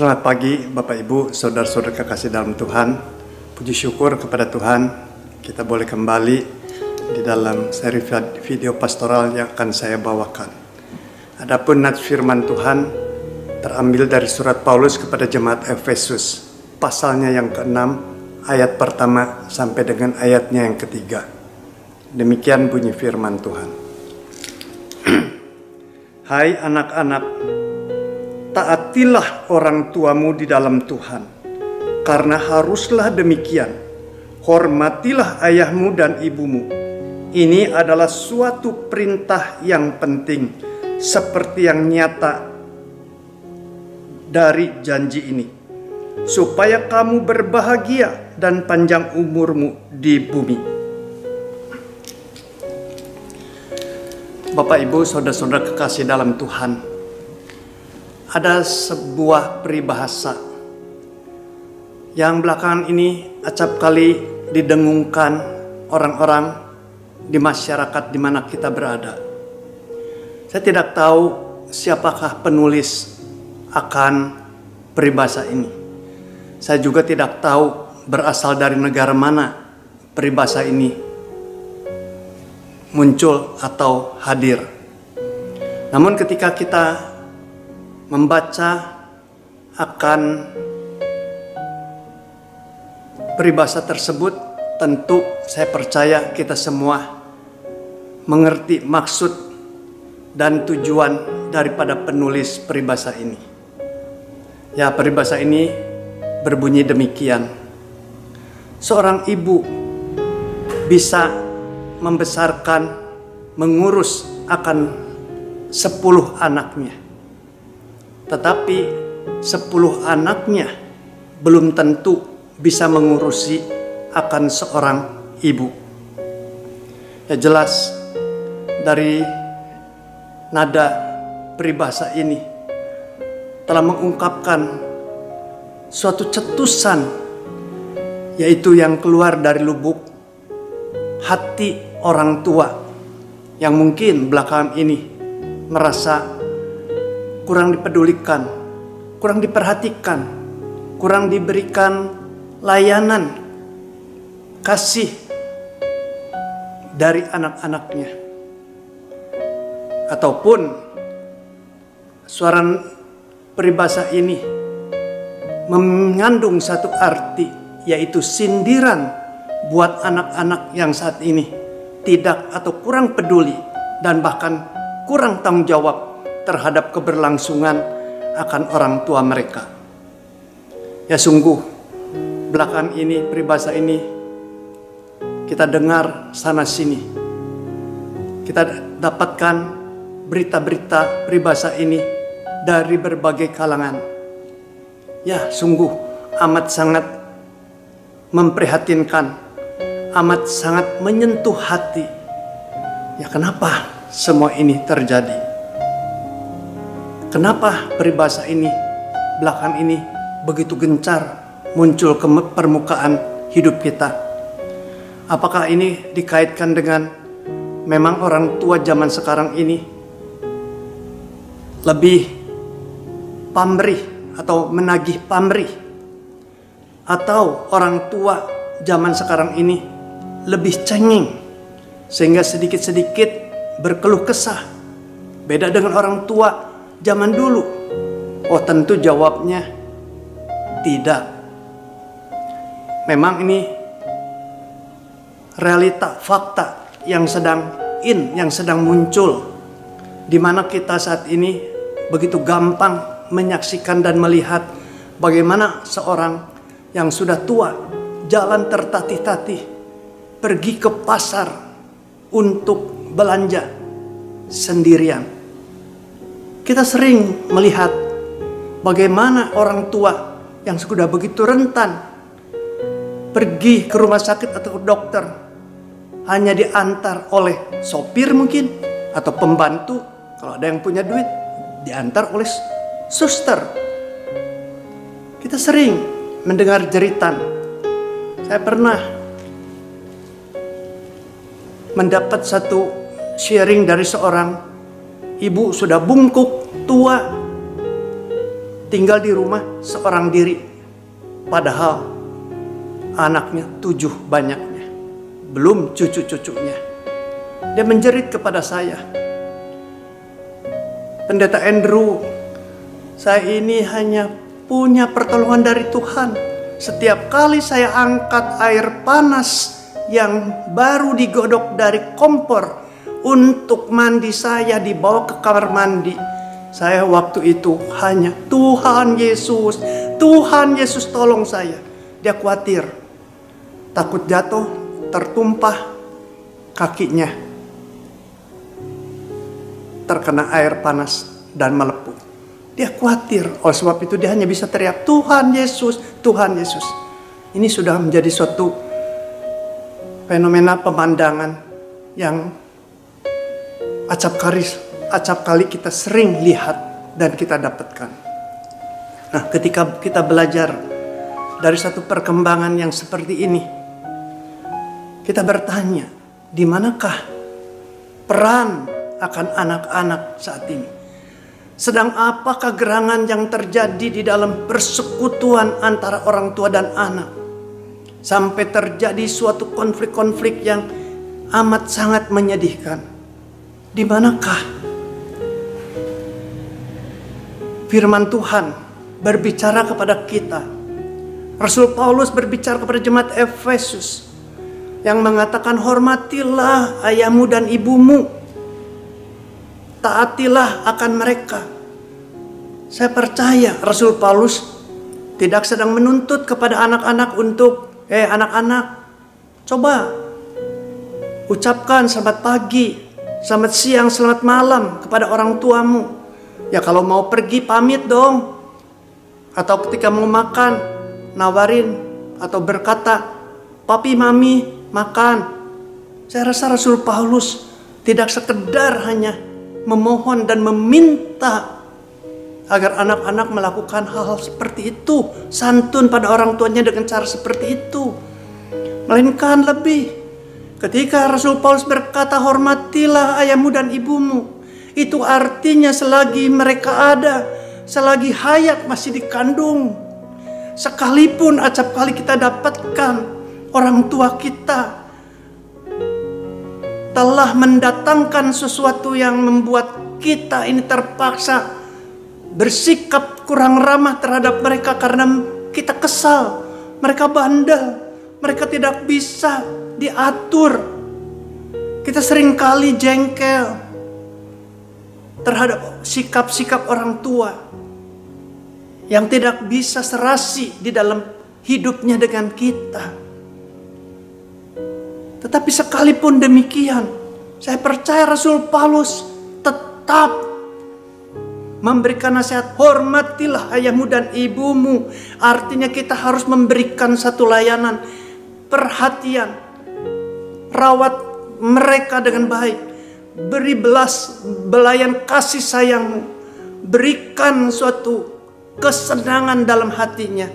Selamat pagi Bapak Ibu, Saudara-saudara kekasih dalam Tuhan. Puji syukur kepada Tuhan, kita boleh kembali di dalam seri video pastoral yang akan saya bawakan. Adapun nats firman Tuhan terambil dari surat Paulus kepada jemaat Efesus, pasalnya yang ke-6, ayat pertama sampai dengan ayatnya yang ketiga. Demikian bunyi firman Tuhan. Hai anak-anak, taatilah orang tuamu di dalam Tuhan, karena haruslah demikian. Hormatilah ayahmu dan ibumu. Ini adalah suatu perintah yang penting, seperti yang nyata dari janji ini, supaya kamu berbahagia dan panjang umurmu di bumi. Bapak, Ibu, saudara-saudara kekasih dalam Tuhan, ada sebuah peribahasa yang belakangan ini acap kali didengungkan orang-orang di masyarakat di mana kita berada. Saya tidak tahu siapakah penulis akan peribahasa ini. Saya juga tidak tahu berasal dari negara mana peribahasa ini muncul atau hadir. Namun ketika kita membaca akan peribahasa tersebut, tentu saya percaya kita semua mengerti maksud dan tujuan daripada penulis peribahasa ini. Ya, peribahasa ini berbunyi demikian. Seorang ibu bisa membesarkan, mengurus akan 10 anaknya. Tetapi 10 anaknya belum tentu bisa mengurusi akan seorang ibu. Ya, jelas dari nada peribahasa ini telah mengungkapkan suatu cetusan, yaitu yang keluar dari lubuk hati orang tua yang mungkin belakangan ini merasa kurang dipedulikan, kurang diperhatikan, kurang diberikan layanan kasih dari anak-anaknya. Ataupun suara peribahasa ini mengandung satu arti, yaitu sindiran buat anak-anak yang saat ini tidak atau kurang peduli dan bahkan kurang tanggung jawab terhadap keberlangsungan akan orang tua mereka. Ya, sungguh belakangan ini peribahasa ini kita dengar sana sini. Kita dapatkan berita-berita peribahasa ini dari berbagai kalangan. Ya, sungguh amat sangat memprihatinkan, amat sangat menyentuh hati. Ya, kenapa semua ini terjadi? Kenapa peribahasa ini belakangan ini begitu gencar muncul ke permukaan hidup kita? Apakah ini dikaitkan dengan memang orang tua zaman sekarang ini lebih pamrih atau menagih pamrih? Atau orang tua zaman sekarang ini lebih cengeng sehingga sedikit-sedikit berkeluh kesah? Beda dengan orang tua zaman dulu. Oh, tentu jawabnya tidak. Memang ini realita, fakta yang sedang yang sedang muncul, di mana kita saat ini begitu gampang menyaksikan dan melihat bagaimana seorang yang sudah tua jalan tertatih-tatih pergi ke pasar untuk belanja sendirian. Kita sering melihat bagaimana orang tua yang sudah begitu rentan pergi ke rumah sakit atau ke dokter hanya diantar oleh sopir mungkin atau pembantu, kalau ada yang punya duit diantar oleh suster. Kita sering mendengar jeritan. Saya pernah mendapat satu sharing dari seorang ibu sudah bungkuk, tua, tinggal di rumah seorang diri. Padahal anaknya 7 banyaknya. Belum cucu-cucunya. Dia menjerit kepada saya, "Pendeta Andrew, saya ini hanya punya pertolongan dari Tuhan. Setiap kali saya angkat air panas yang baru digodok dari kompor untuk mandi, saya dibawa ke kamar mandi. Saya waktu itu hanya, Tuhan Yesus tolong saya." Dia khawatir, takut jatuh, tertumpah kakinya, terkena air panas dan melepuh. Dia khawatir, oleh sebab itu dia hanya bisa teriak, "Tuhan Yesus, Tuhan Yesus." Ini sudah menjadi suatu fenomena pemandangan yang acap kali kita sering lihat dan kita dapatkan. Nah, ketika kita belajar dari satu perkembangan yang seperti ini, kita bertanya, di manakah peran akan anak-anak saat ini? Sedang apakah gerangan yang terjadi di dalam persekutuan antara orang tua dan anak? Sampai terjadi suatu konflik-konflik yang amat sangat menyedihkan. Di manakah firman Tuhan berbicara kepada kita? Rasul Paulus berbicara kepada jemaat Efesus yang mengatakan, "Hormatilah ayahmu dan ibumu, taatilah akan mereka." Saya percaya Rasul Paulus tidak sedang menuntut kepada anak-anak untuk, anak-anak, coba ucapkan selamat pagi, selamat siang, selamat malam kepada orang tuamu. Ya kalau mau pergi pamit dong. Atau ketika mau makan, nawarin atau berkata, "Papi, mami, makan." Saya rasa Rasul Paulus tidak sekedar hanya memohon dan meminta agar anak-anak melakukan hal-hal seperti itu, santun pada orang tuanya dengan cara seperti itu, melainkan lebih. Ketika Rasul Paulus berkata, "Hormatilah ayahmu dan ibumu," itu artinya selagi mereka ada, selagi hayat masih dikandung, sekalipun acap kali kita dapatkan orang tua kita telah mendatangkan sesuatu yang membuat kita ini terpaksa bersikap kurang ramah terhadap mereka karena kita kesal, mereka bandel, mereka tidak bisa diatur. Kita seringkali jengkel terhadap sikap-sikap orang tua yang tidak bisa serasi di dalam hidupnya dengan kita. Tetapi sekalipun demikian, saya percaya Rasul Paulus tetap memberikan nasihat, "Hormatilah ayahmu dan ibumu." Artinya kita harus memberikan satu layanan, perhatian, rawat mereka dengan baik, beri belayan kasih sayangmu, berikan suatu kesenangan dalam hatinya,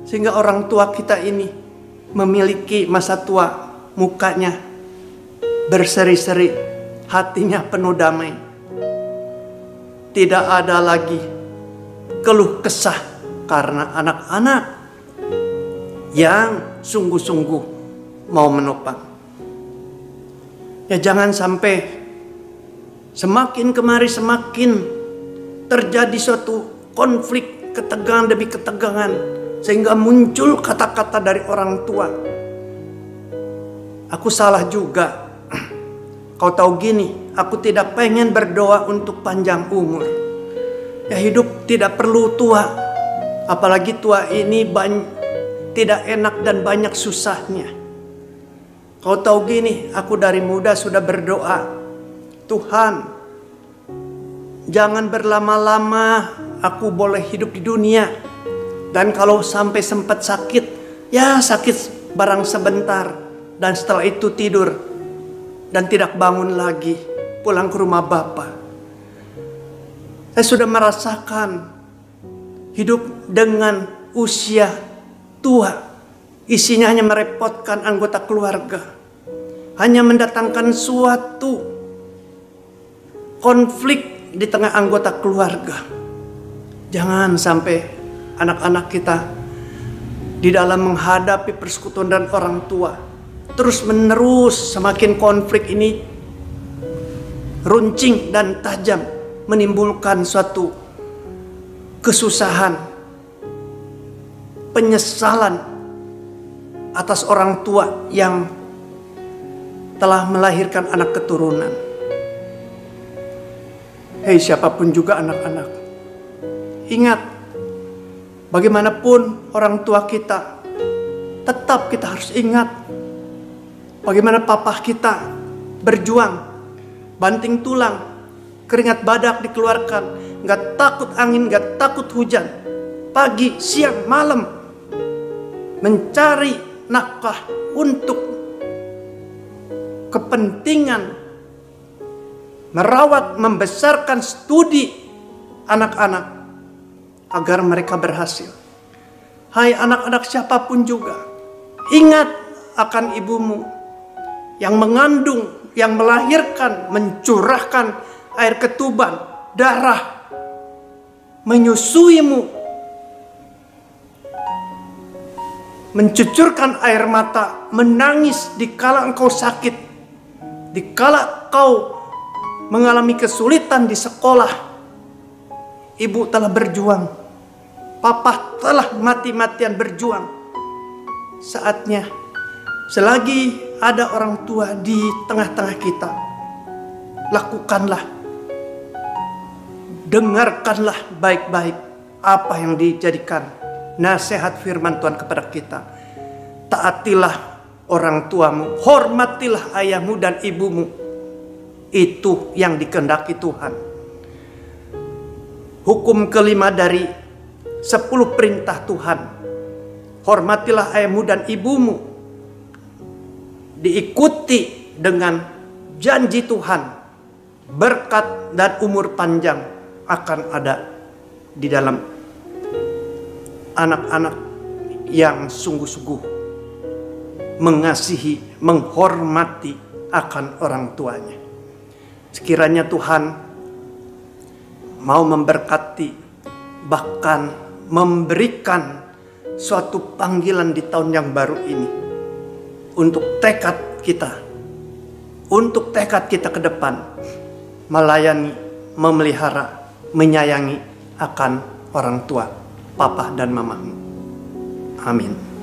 sehingga orang tua kita ini memiliki masa tua, mukanya berseri-seri, hatinya penuh damai. Tidak ada lagi keluh kesah karena anak-anak yang sungguh-sungguh mau menopang. Ya jangan sampai semakin kemari semakin terjadi suatu konflik, ketegangan demi ketegangan, sehingga muncul kata-kata dari orang tua, "Aku salah juga. Kau tahu gini, aku tidak pengen berdoa untuk panjang umur." Ya hidup tidak perlu tua. Apalagi tua ini tidak enak dan banyak susahnya. Kau tahu gini, aku dari muda sudah berdoa, "Tuhan, jangan berlama-lama aku boleh hidup di dunia. Dan kalau sampai sempat sakit, ya sakit barang sebentar. Dan setelah itu tidur dan tidak bangun lagi, pulang ke rumah Bapa." Saya sudah merasakan hidup dengan usia tua, isinya hanya merepotkan anggota keluarga, hanya mendatangkan suatu konflik di tengah anggota keluarga. Jangan sampai anak-anak kita di dalam menghadapi persekutuan dan orang tua terus menerus semakin konflik ini runcing dan tajam, menimbulkan suatu kesusahan, penyesalan atas orang tua yang telah melahirkan anak keturunan. Hei, siapapun juga anak-anak, ingat, bagaimanapun orang tua kita, tetap kita harus ingat bagaimana papa kita berjuang, banting tulang, keringat badak dikeluarkan, gak takut angin, gak takut hujan, pagi, siang, malam, mencari nafkah untuk kepentingan merawat, membesarkan studi anak-anak agar mereka berhasil. Hai anak-anak siapapun juga, ingat akan ibumu yang mengandung, yang melahirkan, mencurahkan air ketuban, darah, menyusuimu, mencucurkan air mata, menangis dikala engkau sakit, dikala kau mengalami kesulitan di sekolah. Ibu telah berjuang, papa telah mati-matian berjuang. Saatnya, selagi ada orang tua di tengah-tengah kita, lakukanlah, dengarkanlah baik-baik apa yang dijadikan nasihat firman Tuhan kepada kita. Taatilah orang tuamu, hormatilah ayahmu dan ibumu. Itu yang dikehendaki Tuhan. Hukum kelima dari 10 perintah Tuhan, hormatilah ayahmu dan ibumu, diikuti dengan janji Tuhan, berkat dan umur panjang akan ada di dalam anak-anak yang sungguh-sungguh mengasihi, menghormati akan orang tuanya. Sekiranya Tuhan mau memberkati, bahkan memberikan suatu panggilan di tahun yang baru ini untuk tekad kita, untuk tekad kita ke depan melayani, memelihara, menyayangi akan orang tua, papa dan mamamu. Amin.